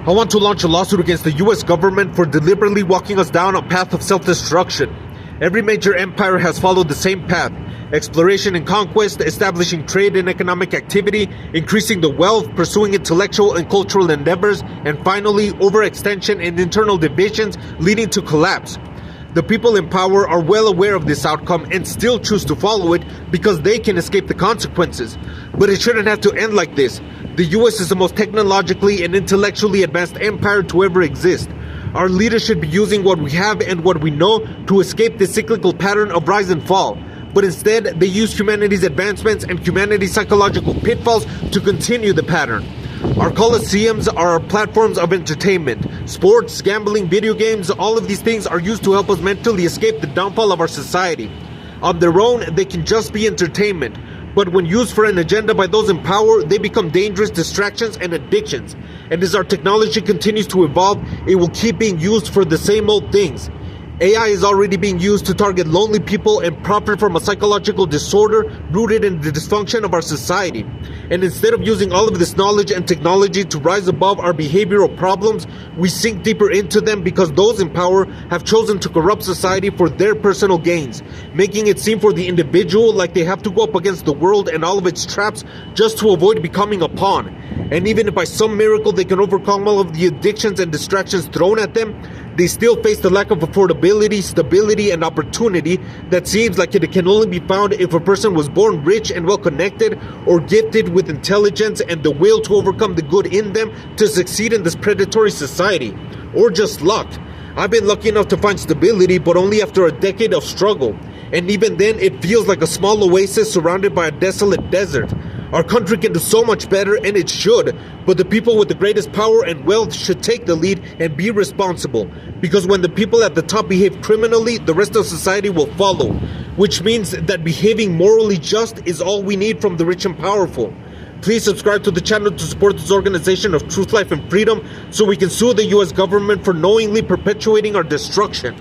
I want to launch a lawsuit against the US government for deliberately walking us down a path of self-destruction. Every major empire has followed the same path: exploration and conquest, establishing trade and economic activity, increasing the wealth, pursuing intellectual and cultural endeavors, and finally, overextension and internal divisions leading to collapse. The people in power are well aware of this outcome and still choose to follow it because they can escape the consequences. But it shouldn't have to end like this. The US is the most technologically and intellectually advanced empire to ever exist. Our leaders should be using what we have and what we know to escape the cyclical pattern of rise and fall. But instead, they use humanity's advancements and humanity's psychological pitfalls to continue the pattern. Our coliseums are our platforms of entertainment. Sports, gambling, video games, all of these things are used to help us mentally escape the downfall of our society. On their own, they can just be entertainment. But when used for an agenda by those in power, they become dangerous distractions and addictions. And as our technology continues to evolve, it will keep being used for the same old things. AI is already being used to target lonely people and profit from a psychological disorder rooted in the dysfunction of our society. And instead of using all of this knowledge and technology to rise above our behavioral problems, we sink deeper into them because those in power have chosen to corrupt society for their personal gains, making it seem for the individual like they have to go up against the world and all of its traps just to avoid becoming a pawn. And even if by some miracle they can overcome all of the addictions and distractions thrown at them, they still face the lack of affordability, stability, and opportunity that seems like it can only be found if a person was born rich and well-connected, or gifted with intelligence and the will to overcome the good in them to succeed in this predatory society, or just luck. I've been lucky enough to find stability, but only after a decade of struggle. And even then, it feels like a small oasis surrounded by a desolate desert. Our country can do so much better, and it should, but the people with the greatest power and wealth should take the lead and be responsible. Because when the people at the top behave criminally, the rest of society will follow. Which means that behaving morally just is all we need from the rich and powerful. Please subscribe to the channel to support this organization of truth, life, and freedom so we can sue the US government for knowingly perpetuating our destruction.